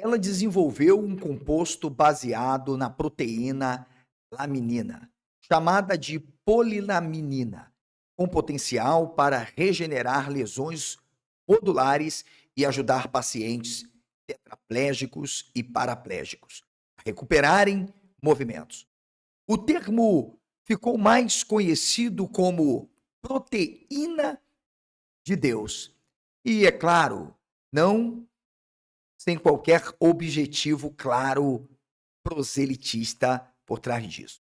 ela desenvolveu um composto baseado na proteína laminina, chamada de polilaminina, com potencial para regenerar lesões nodulares e ajudar pacientes tetraplégicos e paraplégicos a recuperarem movimentos. O termo ficou mais conhecido como proteína de Deus. E é claro, não sem qualquer objetivo claro proselitista por trás disso.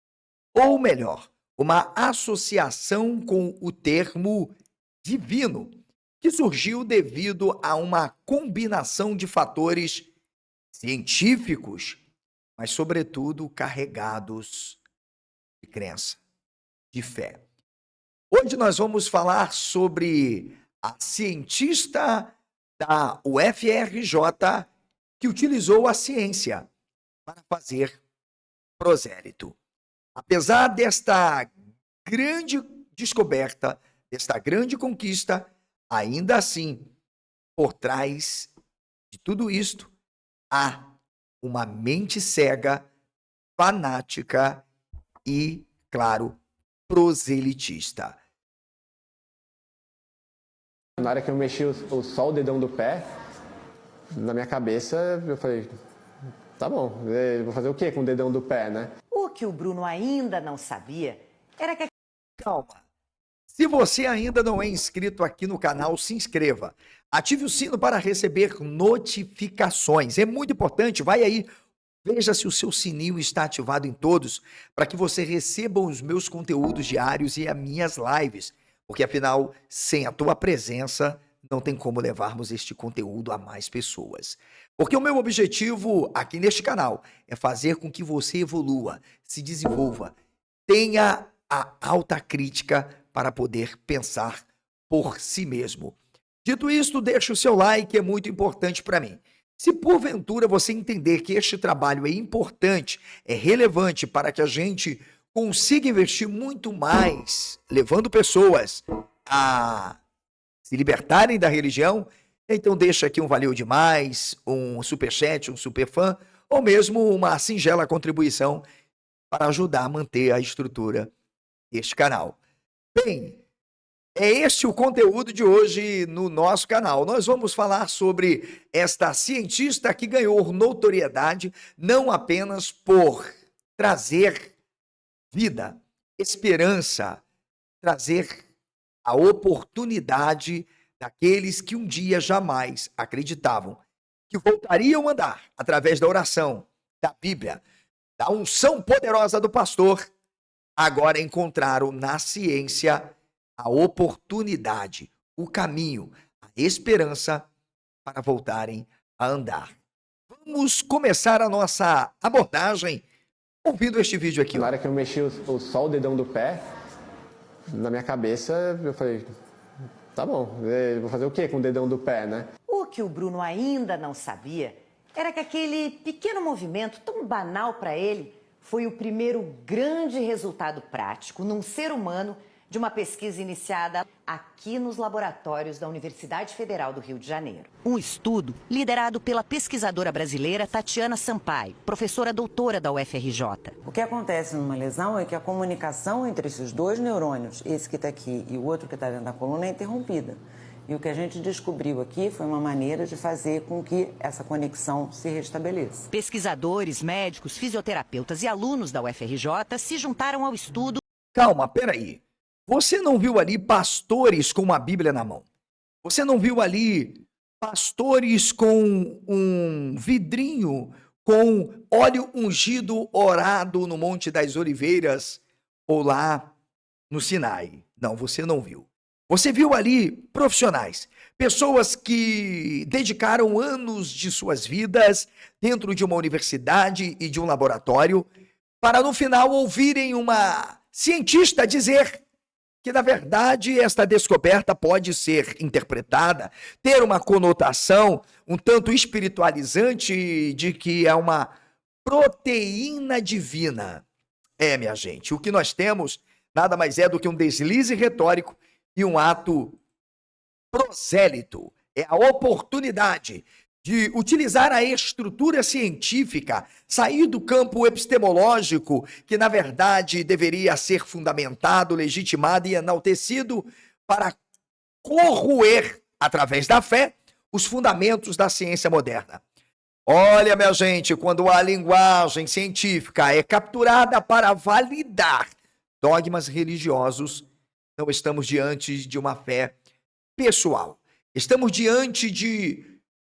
Ou melhor, uma associação com o termo divino, que surgiu devido a uma combinação de fatores científicos, mas sobretudo carregados de crença, de fé. Hoje nós vamos falar sobre a cientista da UFRJ que utilizou a ciência para fazer prosélito. Apesar desta grande descoberta, desta grande conquista, ainda assim, por trás de tudo isto, há uma mente cega, fanática e, claro, proselitista. Na hora que eu mexi só o dedão do pé, na minha cabeça eu falei, tá bom, eu vou fazer o que com o dedão do pé, né? O que o Bruno ainda não sabia era que... Calma. Se você ainda não é inscrito aqui no canal, se inscreva. Ative o sino para receber notificações. É muito importante, vai aí, veja se o seu sininho está ativado em todos, para que você receba os meus conteúdos diários e as minhas lives. Porque afinal, sem a tua presença, não tem como levarmos este conteúdo a mais pessoas. Porque o meu objetivo aqui neste canal é fazer com que você evolua, se desenvolva, tenha a alta crítica para poder pensar por si mesmo. Dito isto, deixa o seu like, é muito importante para mim. Se porventura você entender que este trabalho é importante, é relevante para que a gente consiga investir muito mais, levando pessoas a se libertarem da religião, então deixa aqui um valeu demais, um superchat, um superfã, ou mesmo uma singela contribuição para ajudar a manter a estrutura deste canal. Bem, é este o conteúdo de hoje no nosso canal. Nós vamos falar sobre esta cientista que ganhou notoriedade não apenas por trazer vida, esperança, trazer a oportunidade daqueles que um dia jamais acreditavam que voltariam a andar através da oração, da Bíblia, da unção poderosa do pastor, agora encontraram na ciência a oportunidade, o caminho, a esperança para voltarem a andar. Vamos começar a nossa abordagem ouvindo este vídeo aqui. Na hora que eu mexi só o dedão do pé, na minha cabeça eu falei, tá bom, eu vou fazer o que com o dedão do pé, né? O que o Bruno ainda não sabia era que aquele pequeno movimento tão banal para ele foi o primeiro grande resultado prático num ser humano de uma pesquisa iniciada aqui nos laboratórios da Universidade Federal do Rio de Janeiro. Um estudo liderado pela pesquisadora brasileira Tatiana Sampaio, professora doutora da UFRJ. O que acontece numa lesão é que a comunicação entre esses dois neurônios, esse que está aqui e o outro que está dentro da coluna, é interrompida. E o que a gente descobriu aqui foi uma maneira de fazer com que essa conexão se restabeleça. Pesquisadores, médicos, fisioterapeutas e alunos da UFRJ se juntaram ao estudo. Calma, peraí. Você não viu ali pastores com uma Bíblia na mão? Você não viu ali pastores com um vidrinho com óleo ungido orado no Monte das Oliveiras ou lá no Sinai? Não, você não viu. Você viu ali profissionais, pessoas que dedicaram anos de suas vidas dentro de uma universidade e de um laboratório para no final ouvirem uma cientista dizer que, na verdade, esta descoberta pode ser interpretada, ter uma conotação um tanto espiritualizante de que é uma proteína divina. É, minha gente, o que nós temos nada mais é do que um deslize retórico e um ato prosélito. É a oportunidade de utilizar a estrutura científica, sair do campo epistemológico, que na verdade deveria ser fundamentado, legitimado e enaltecido, para corroer, através da fé, os fundamentos da ciência moderna. Olha, minha gente, quando a linguagem científica é capturada para validar dogmas religiosos, não estamos diante de uma fé pessoal. Estamos diante de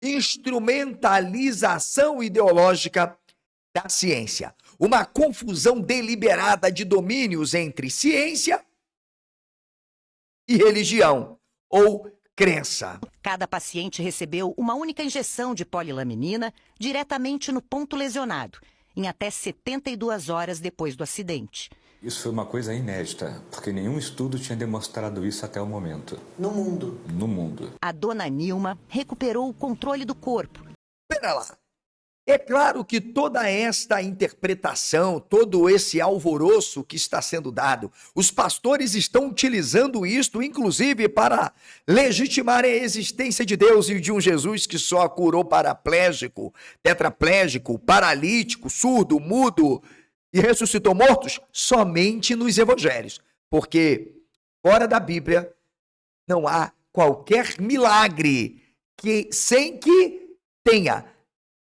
instrumentalização ideológica da ciência. Uma confusão deliberada de domínios entre ciência e religião ou crença. Cada paciente recebeu uma única injeção de polilaminina diretamente no ponto lesionado, em até 72 horas depois do acidente. Isso foi uma coisa inédita, porque nenhum estudo tinha demonstrado isso até o momento. No mundo. No mundo. A dona Nilma recuperou o controle do corpo. Espera lá. É claro que toda esta interpretação, todo esse alvoroço que está sendo dado, os pastores estão utilizando isto, inclusive, para legitimar a existência de Deus e de um Jesus que só curou paraplégico, tetraplégico, paralítico, surdo, mudo e ressuscitou mortos somente nos evangelhos. Porque fora da Bíblia não há qualquer milagre sem que tenha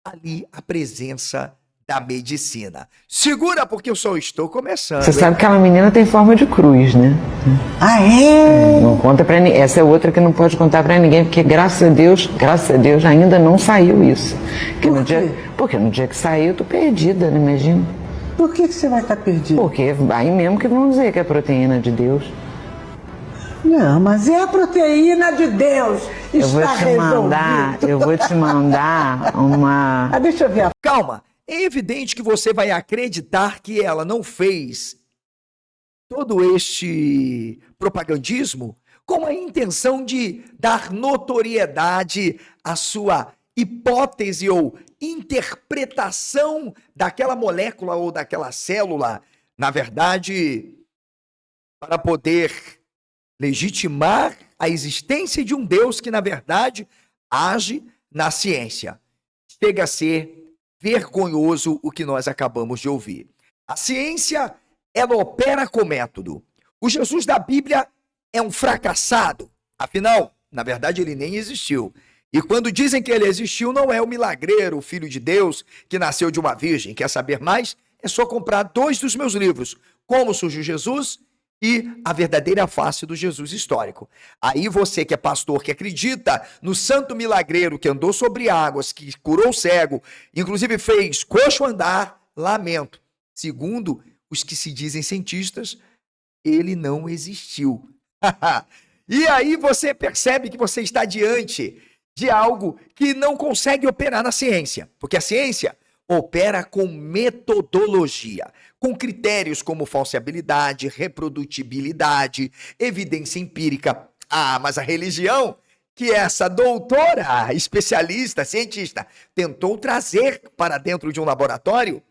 ali a presença da medicina. Segura, porque eu só estou começando. Você sabe que aquela menina tem forma de cruz, né? Ah, é? Não conta pra ninguém. Essa é outra que não pode contar pra ninguém, porque graças a Deus, ainda não saiu isso. Porque no dia que saiu, eu tô perdida, né? Imagina. Por que você vai estar perdido? Porque aí mesmo que vão dizer que é proteína de Deus. Não, mas é a proteína de Deus. Eu vou te mandar uma... Ah, deixa eu ver. Calma, é evidente que você vai acreditar que ela não fez todo este propagandismo com a intenção de dar notoriedade à sua hipótese ou interpretação daquela molécula ou daquela célula, na verdade, para poder legitimar a existência de um Deus que, na verdade, age na ciência. Chega a ser vergonhoso o que nós acabamos de ouvir. A ciência, ela opera com método. O Jesus da Bíblia é um fracassado. Afinal, na verdade, ele nem existiu. E quando dizem que ele existiu, não é o milagreiro, o filho de Deus, que nasceu de uma virgem. Quer saber mais? É só comprar 2 dos meus livros. Como surgiu Jesus e a verdadeira face do Jesus histórico. Aí você que é pastor, que acredita no santo milagreiro que andou sobre águas, que curou o cego, inclusive fez coxo andar, lamento. Segundo os que se dizem cientistas, ele não existiu. E aí você percebe que você está diante de algo que não consegue operar na ciência, porque a ciência opera com metodologia, com critérios como falsibilidade, reprodutibilidade, evidência empírica. Ah, mas a religião, que essa doutora, especialista, cientista, tentou trazer para dentro de um laboratório,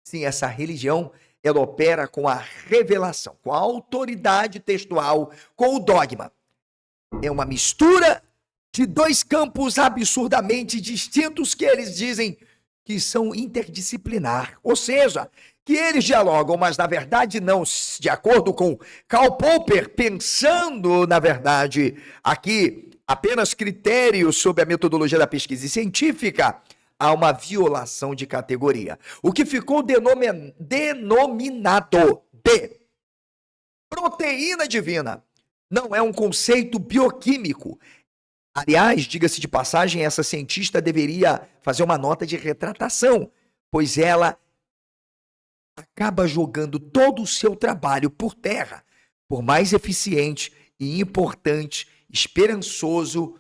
sim, essa religião, ela opera com a revelação, com a autoridade textual, com o dogma. É uma mistura de 2 campos absurdamente distintos que eles dizem que são interdisciplinar, ou seja, que eles dialogam, mas na verdade não, de acordo com Karl Popper, pensando na verdade aqui apenas critérios sobre a metodologia da pesquisa científica, há uma violação de categoria. O que ficou denominado de proteína divina não é um conceito bioquímico. Aliás, diga-se de passagem, essa cientista deveria fazer uma nota de retratação, pois ela acaba jogando todo o seu trabalho por terra, por mais eficiente e importante, esperançoso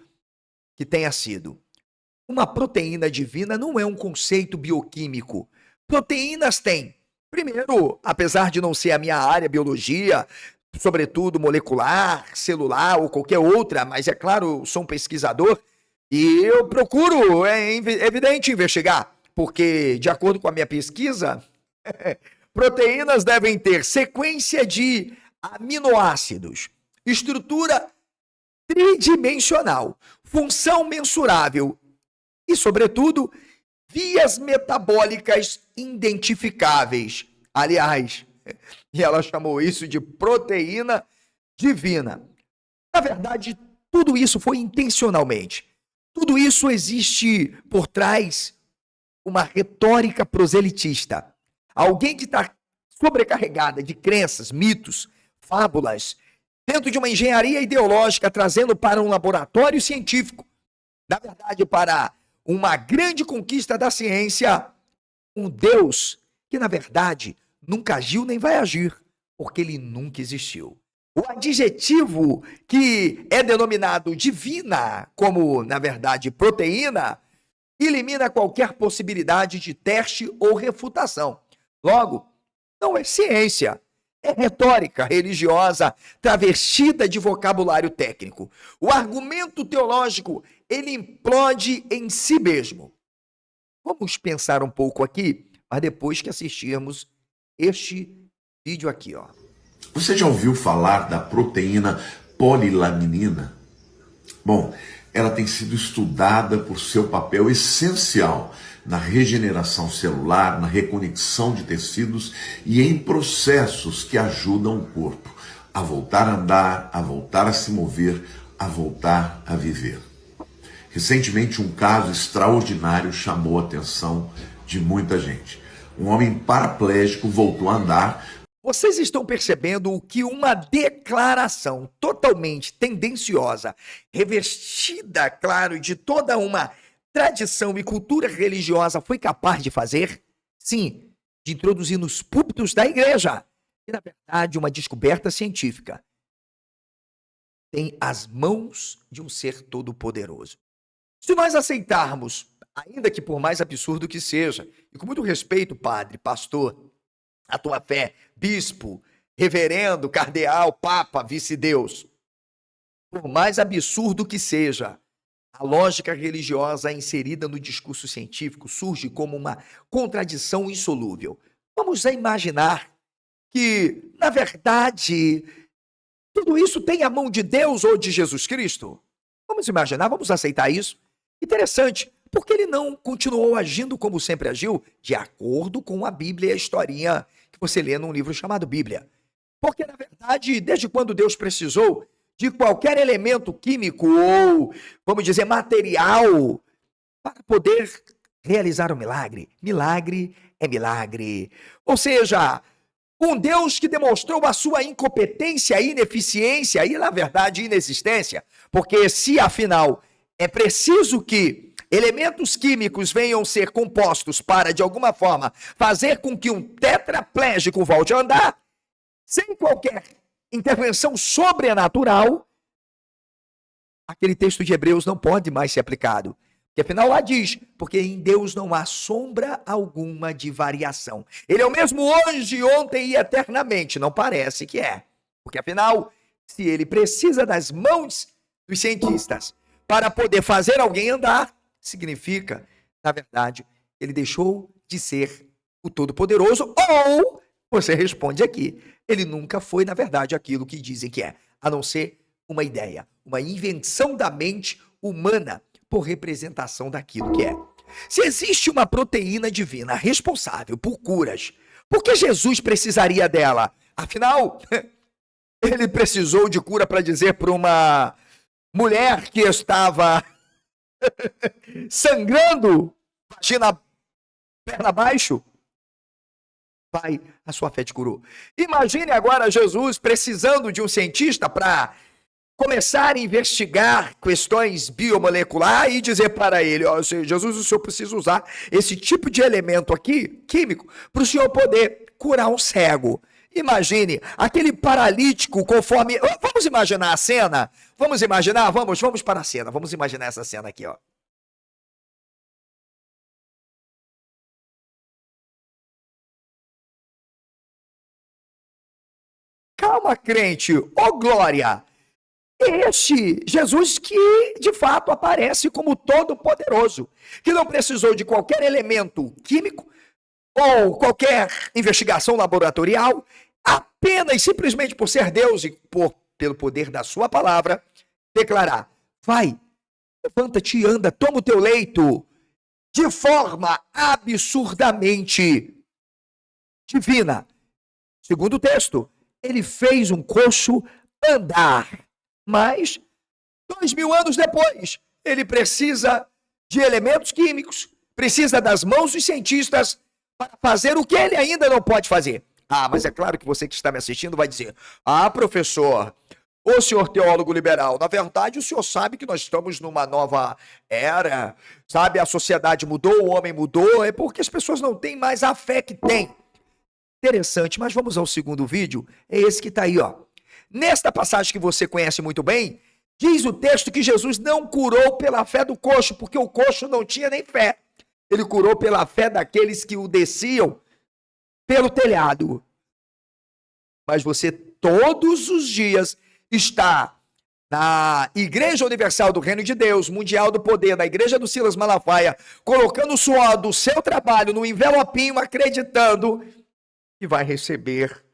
que tenha sido. Uma proteína divina não é um conceito bioquímico. Proteínas têm, primeiro, apesar de não ser a minha área, biologia, sobretudo molecular, celular ou qualquer outra, mas é claro, eu sou um pesquisador e eu procuro, é evidente, investigar, porque de acordo com a minha pesquisa, proteínas devem ter sequência de aminoácidos, estrutura tridimensional, função mensurável e, sobretudo, vias metabólicas identificáveis. Aliás, e ela chamou isso de proteína divina. Na verdade, tudo isso foi intencionalmente. Tudo isso existe por trás uma retórica proselitista. Alguém que está sobrecarregada de crenças, mitos, fábulas, dentro de uma engenharia ideológica, trazendo para um laboratório científico, na verdade, para uma grande conquista da ciência, um Deus que, na verdade, nunca agiu nem vai agir, porque ele nunca existiu. O adjetivo que é denominado divina, como, na verdade, proteína, elimina qualquer possibilidade de teste ou refutação. Logo, não é ciência, é retórica religiosa travestida de vocabulário técnico. O argumento teológico, ele implode em si mesmo. Vamos pensar um pouco aqui, mas depois que assistirmos este vídeo aqui, ó. Você já ouviu falar da proteína polilaminina? Bom, ela tem sido estudada por seu papel essencial na regeneração celular, na reconexão de tecidos e em processos que ajudam o corpo a voltar a andar, a voltar a se mover, a voltar a viver. Recentemente, um caso extraordinário chamou a atenção de muita gente. Um homem paraplégico voltou a andar. Vocês estão percebendo o que uma declaração totalmente tendenciosa, revestida, claro, de toda uma tradição e cultura religiosa foi capaz de fazer? Sim, de introduzir nos púlpitos da igreja. E, na verdade, uma descoberta científica. Tem as mãos de um ser todo-poderoso. Se nós aceitarmos, ainda que por mais absurdo que seja, e com muito respeito, padre, pastor, a tua fé, bispo, reverendo, cardeal, papa, vice-deus. Por mais absurdo que seja, a lógica religiosa inserida no discurso científico surge como uma contradição insolúvel. Vamos imaginar que, na verdade, tudo isso tem a mão de Deus ou de Jesus Cristo? Vamos imaginar, vamos aceitar isso? Interessante, porque ele não continuou agindo como sempre agiu, de acordo com a Bíblia e a historinha que você lê num livro chamado Bíblia. Porque, na verdade, desde quando Deus precisou de qualquer elemento químico ou, vamos dizer, material para poder realizar um milagre? Milagre é milagre. Ou seja, um Deus que demonstrou a sua incompetência, ineficiência e, na verdade, inexistência. Porque se, afinal, é preciso que elementos químicos venham ser compostos para, de alguma forma, fazer com que um tetraplégico volte a andar, sem qualquer intervenção sobrenatural, aquele texto de Hebreus não pode mais ser aplicado. Porque afinal lá diz, porque em Deus não há sombra alguma de variação. Ele é o mesmo hoje, ontem e eternamente. Não parece que é. Porque afinal, se ele precisa das mãos dos cientistas para poder fazer alguém andar, significa, na verdade, ele deixou de ser o Todo-Poderoso, ou, você responde aqui, ele nunca foi, na verdade, aquilo que dizem que é, a não ser uma ideia, uma invenção da mente humana por representação daquilo que é. Se existe uma proteína divina responsável por curas, por que Jesus precisaria dela? Afinal, ele precisou de cura para dizer para uma mulher que estava sangrando, vagina, perna abaixo, pai, a sua fé te curou. Imagine agora Jesus precisando de um cientista para começar a investigar questões biomoleculares e dizer para ele, ó, Jesus, o senhor precisa usar esse tipo de elemento aqui, químico, para o senhor poder curar um cego. Imagine aquele paralítico conforme... Vamos imaginar a cena? Vamos imaginar? Vamos para a cena. Vamos imaginar essa cena aqui, ó. Calma, crente. Ô, glória! Este Jesus que, de fato, aparece como todo-poderoso, que não precisou de qualquer elemento químico ou qualquer investigação laboratorial, apenas simplesmente por ser Deus e pelo poder da sua palavra, declarar, vai, levanta-te e anda, toma o teu leito de forma absurdamente divina. Segundo o texto, ele fez um coxo andar, mas 2000 anos depois, ele precisa de elementos químicos, precisa das mãos dos cientistas para fazer o que ele ainda não pode fazer. Ah, mas é claro que você que está me assistindo vai dizer: ah, professor, ô senhor teólogo liberal, na verdade o senhor sabe que nós estamos numa nova era, sabe, a sociedade mudou, o homem mudou, é porque as pessoas não têm mais a fé que têm. Interessante, mas vamos ao segundo vídeo, é esse que está aí, ó. Nesta passagem que você conhece muito bem, diz o texto que Jesus não curou pela fé do coxo, porque o coxo não tinha nem fé. Ele curou pela fé daqueles que o desciam pelo telhado. Mas você todos os dias está na Igreja Universal do Reino de Deus, Mundial do Poder, da Igreja do Silas Malafaia, colocando o suor do seu trabalho no envelopinho, acreditando que vai receber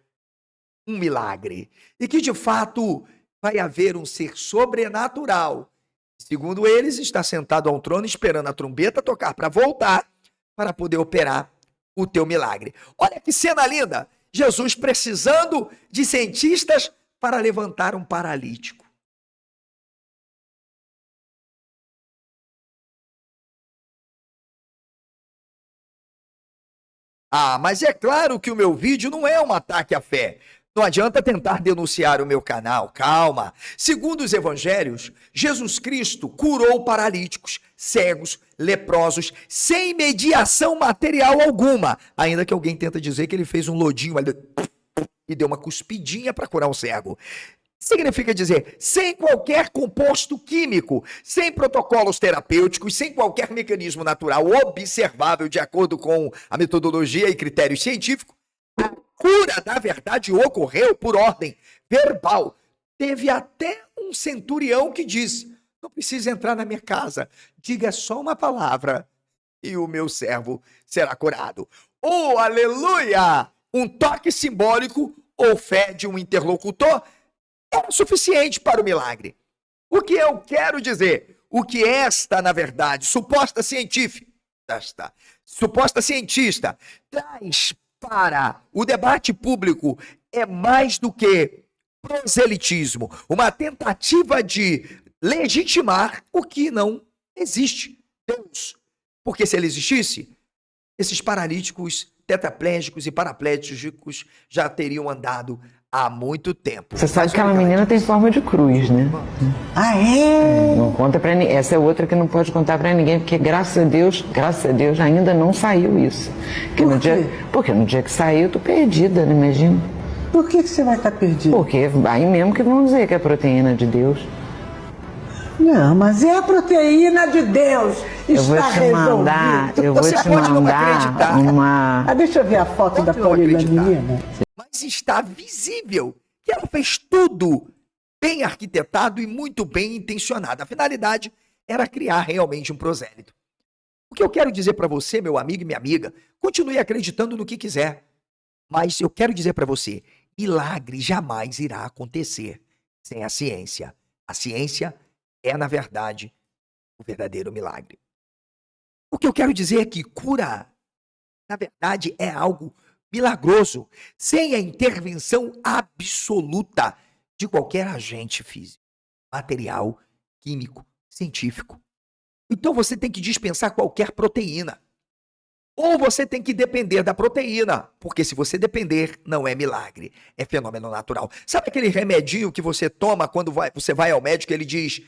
um milagre. E que, de fato, vai haver um ser sobrenatural. Segundo eles, está sentado a um trono esperando a trombeta tocar para voltar, para poder operar o teu milagre. Olha que cena linda! Jesus precisando de cientistas para levantar um paralítico. Ah, mas é claro que o meu vídeo não é um ataque à fé. Não adianta tentar denunciar o meu canal, calma. Segundo os evangelhos, Jesus Cristo curou paralíticos, cegos, leprosos, sem mediação material alguma. Ainda que alguém tenta dizer que ele fez um lodinho ali e deu uma cuspidinha para curar um cego. Significa dizer, sem qualquer composto químico, sem protocolos terapêuticos, sem qualquer mecanismo natural observável de acordo com a metodologia e critérios científicos, a cura, na verdade, ocorreu por ordem verbal. Teve até um centurião que disse: não precisa entrar na minha casa, diga só uma palavra e o meu servo será curado. Oh, aleluia! Um toque simbólico ou fé de um interlocutor era suficiente para o milagre. O que eu quero dizer? O que esta, na verdade, suposta cientista traz para o debate público é mais do que proselitismo, uma tentativa de legitimar o que não existe. Deus. Porque se ele existisse, esses paralíticos, tetraplégicos e paraplégicos já teriam andado há muito tempo. Você sabe que aquela menina tem forma de cruz, né? Ah, é? Não conta pra ninguém. Essa é outra que não pode contar pra ninguém, porque graças a Deus, ainda não saiu isso. Por quê? Porque no dia que saiu, eu tô perdida, né? Imagina. Por que você vai estar perdido? Porque aí mesmo que vão dizer que é proteína de Deus. Não, mas é a proteína de Deus. Eu vou Está te mandar, resolvido. eu vou Você te pode não mandar acreditar. uma... Ah, deixa eu ver a foto da Pode não acreditar. polilamina. Mas está visível que ela fez tudo bem arquitetado e muito bem intencionado. A finalidade era criar realmente um prosélito. O que eu quero dizer para você, meu amigo e minha amiga, continue acreditando no que quiser. Mas eu quero dizer para você, milagre jamais irá acontecer sem a ciência. A ciência é, na verdade, o verdadeiro milagre. O que eu quero dizer é que cura, na verdade, é algo milagroso, sem a intervenção absoluta de qualquer agente físico, material, químico, científico. Então você tem que dispensar qualquer proteína. Ou você tem que depender da proteína, porque se você depender, não é milagre, é fenômeno natural. Sabe aquele remedinho que você toma quando você vai ao médico e ele diz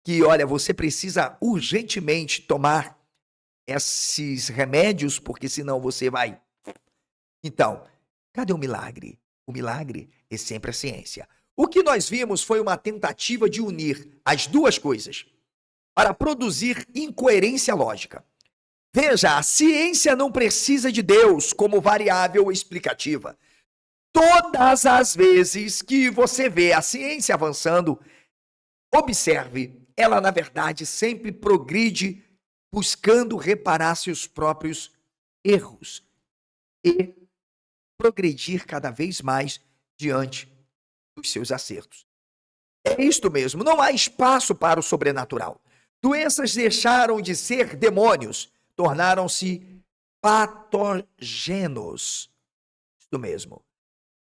que, olha, você precisa urgentemente tomar esses remédios, porque senão você vai... Então, cadê o milagre? O milagre é sempre a ciência. O que nós vimos foi uma tentativa de unir as duas coisas para produzir incoerência lógica. Veja, a ciência não precisa de Deus como variável explicativa. Todas as vezes que você vê a ciência avançando, observe, ela na verdade sempre progride buscando reparar seus próprios erros e progredir cada vez mais diante dos seus acertos. É isto mesmo, não há espaço para o sobrenatural. Doenças deixaram de ser demônios tornaram-se patógenos. Isso mesmo.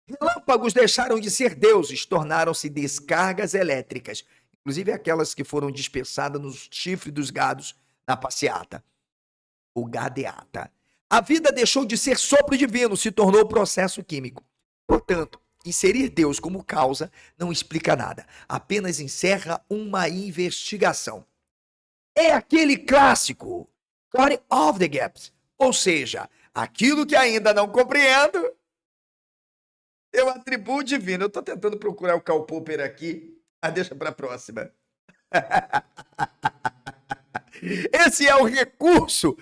Relâmpagos deixaram de ser deuses, tornaram-se descargas elétricas, inclusive aquelas que foram dispersadas nos chifres dos gados na passeata. O gadeata. A vida deixou de ser sopro divino, se tornou processo químico. Portanto, inserir Deus como causa não explica nada, apenas encerra uma investigação. É aquele clássico, God of the gaps, ou seja, aquilo que ainda não compreendo, eu atribuo divino. Eu estou tentando procurar o Karl Popper aqui, deixa para a próxima. Esse é o recurso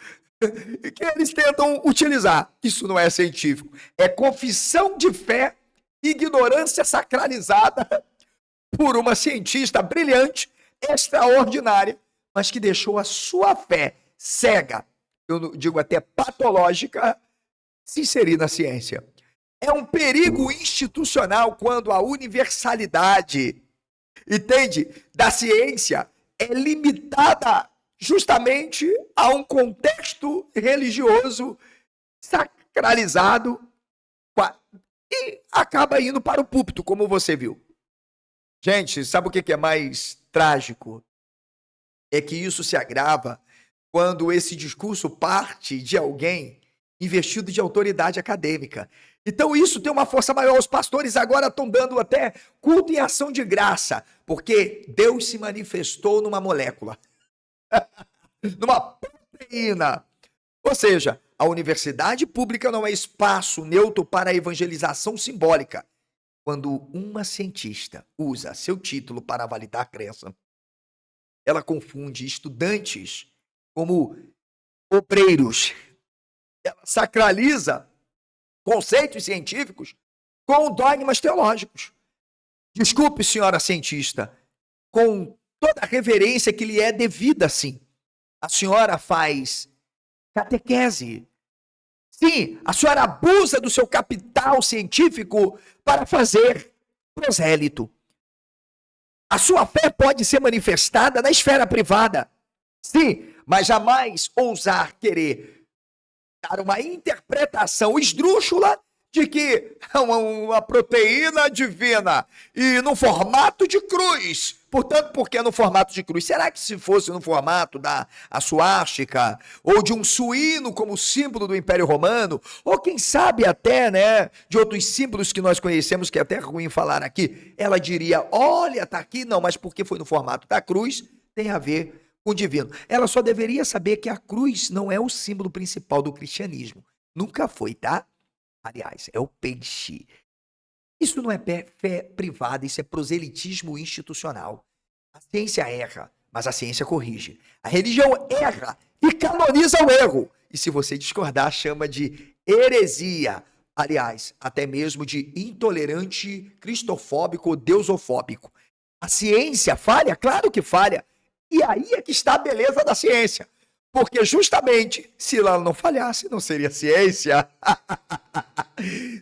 que eles tentam utilizar. Isso não é científico. É confissão de fé, ignorância sacralizada por uma cientista brilhante, extraordinária, mas que deixou a sua fé cega, eu digo até patológica, se inserir na ciência. É um perigo institucional quando a universalidade, entende, da ciência é limitada justamente a um contexto religioso sacralizado e acaba indo para o púlpito, como você viu. Gente, sabe o que é mais trágico? É que isso se agrava quando esse discurso parte de alguém investido de autoridade acadêmica. Então isso tem uma força maior. Os pastores agora estão dando até culto em ação de graça, porque Deus se manifestou numa molécula, numa proteína. Ou seja, a universidade pública não é espaço neutro para a evangelização simbólica. Quando uma cientista usa seu título para validar crença, ela confunde estudantes como obreiros. Ela sacraliza conceitos científicos com dogmas teológicos. Desculpe, senhora cientista, com toda a reverência que lhe é devida, sim. A senhora faz catequese. Sim, a senhora abusa do seu capital científico para fazer prosélito. A sua fé pode ser manifestada na esfera privada. Sim, mas jamais ousar querer dar uma interpretação esdrúxula de que é uma proteína divina e no formato de cruz. Portanto, por que no formato de cruz? Será que se fosse no formato da suástica ou de um suíno como símbolo do Império Romano, ou quem sabe até, né, de outros símbolos que nós conhecemos, que é até ruim falar aqui, ela diria, olha, tá aqui, não, mas porque foi no formato da cruz, tem a ver com o divino. Ela só deveria saber que a cruz não é o símbolo principal do cristianismo. Nunca foi, tá? Aliás, é o peixe. Isso não é fé privada, isso é proselitismo institucional. A ciência erra, mas a ciência corrige. A religião erra e canoniza o erro. E se você discordar, chama de heresia. Aliás, até mesmo de intolerante, cristofóbico ou deusofóbico. A ciência falha? Claro que falha. E aí é que está a beleza da ciência. Porque justamente, se ela não falhasse, não seria ciência.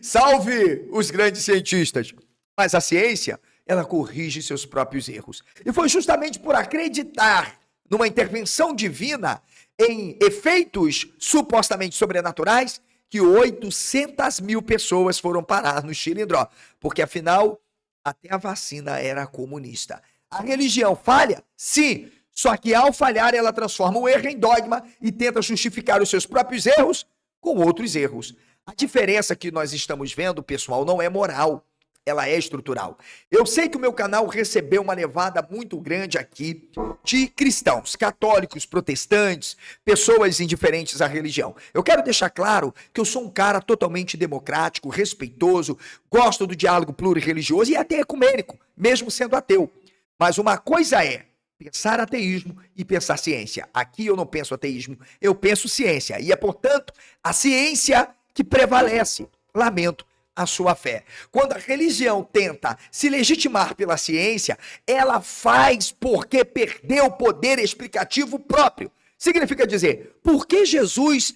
Salve os grandes cientistas. Mas a ciência, ela corrige seus próprios erros. E foi justamente por acreditar numa intervenção divina em efeitos supostamente sobrenaturais que 800 mil pessoas foram parar no Chilindró. Porque, afinal, até a vacina era comunista. A religião falha? Sim. Só que ao falhar, ela transforma o erro em dogma e tenta justificar os seus próprios erros com outros erros. A diferença que nós estamos vendo, pessoal, não é moral, ela é estrutural. Eu sei que o meu canal recebeu uma levada muito grande aqui de cristãos, católicos, protestantes, pessoas indiferentes à religião. Eu quero deixar claro que eu sou um cara totalmente democrático, respeitoso, gosto do diálogo plurireligioso e até ecumênico, mesmo sendo ateu. Mas uma coisa é pensar ateísmo e pensar ciência. Aqui eu não penso ateísmo, eu penso ciência. E é, portanto, a ciência que prevalece. Lamento a sua fé. Quando a religião tenta se legitimar pela ciência, ela faz porque perdeu o poder explicativo próprio. Significa dizer, por que Jesus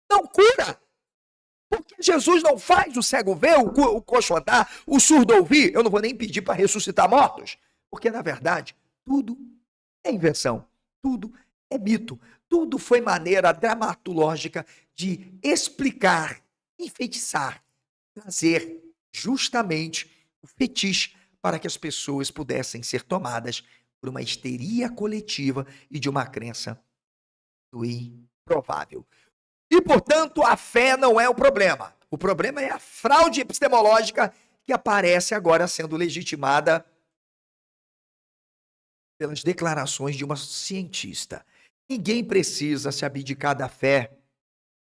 não cura? Por que Jesus não faz o cego ver, o coxo andar, o surdo ouvir? Eu não vou nem pedir para ressuscitar mortos. Porque, na verdade, tudo é invenção, tudo é mito, Tudo foi maneira dramatológica de explicar, enfeitiçar, trazer justamente o fetiche para que as pessoas pudessem ser tomadas por uma histeria coletiva e de uma crença do improvável. E, portanto, a fé não é o problema. O problema é a fraude epistemológica que aparece agora sendo legitimada pelas declarações de uma cientista. Ninguém precisa se abdicar da fé.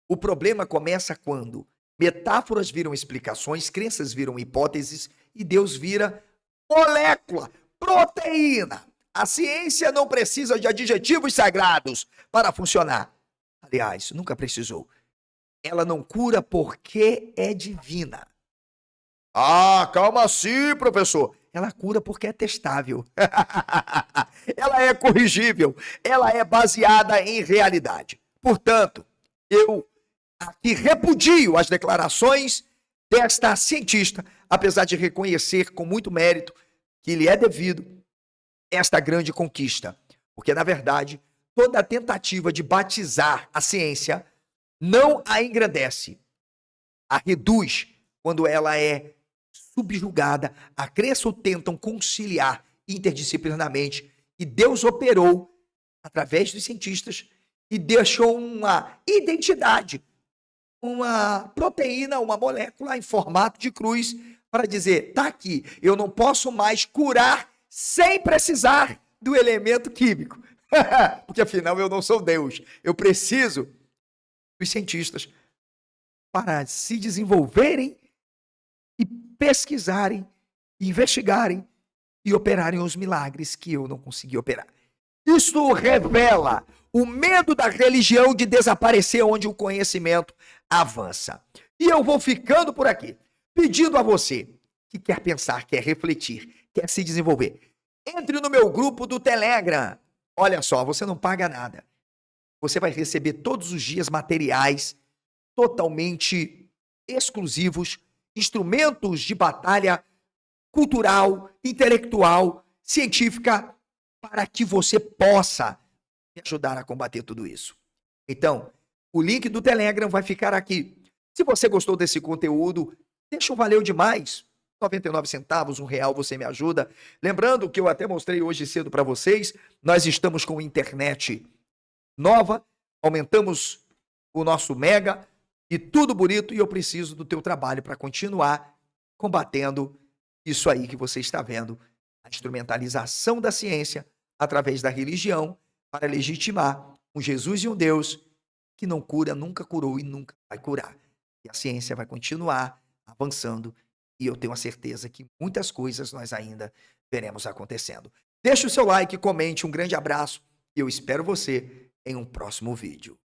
O problema começa quando metáforas viram explicações, crenças viram hipóteses e Deus vira molécula, proteína. A ciência não precisa de adjetivos sagrados para funcionar. Aliás, nunca precisou. Ela não cura porque é divina. Ah, calma assim, professor. Ela cura porque é testável. Ela é corrigível. Ela é baseada em realidade. Portanto, eu aqui repudio as declarações desta cientista, apesar de reconhecer com muito mérito que lhe é devido esta grande conquista. Porque, na verdade, toda tentativa de batizar a ciência não a engrandece, a reduz quando ela é subjugada. A crença ou tentam conciliar interdisciplinarmente. E Deus operou através dos cientistas e deixou uma identidade, uma proteína, uma molécula em formato de cruz para dizer, tá aqui, eu não posso mais curar sem precisar do elemento químico. Porque afinal eu não sou Deus. Eu preciso dos cientistas para se desenvolverem e pesquisarem, investigarem e operarem os milagres que eu não consegui operar. Isso revela o medo da religião de desaparecer onde o conhecimento avança. E eu vou ficando por aqui, pedindo a você que quer pensar, quer refletir, quer se desenvolver. Entre no meu grupo do Telegram. Olha só, você não paga nada. Você vai receber todos os dias materiais totalmente exclusivos, instrumentos de batalha cultural, intelectual, científica, para que você possa me ajudar a combater tudo isso. Então, o link do Telegram vai ficar aqui. Se você gostou desse conteúdo, deixa um valeu demais. 99 centavos, R$1, você me ajuda. Lembrando que eu até mostrei hoje cedo para vocês, nós estamos com internet nova, aumentamos o nosso mega e tudo bonito, e eu preciso do teu trabalho para continuar combatendo isso aí que você está vendo, a instrumentalização da ciência através da religião para legitimar um Jesus e um Deus que não cura, nunca curou e nunca vai curar. E a ciência vai continuar avançando e eu tenho a certeza que muitas coisas nós ainda veremos acontecendo. Deixe o seu like, comente, um grande abraço e eu espero você em um próximo vídeo.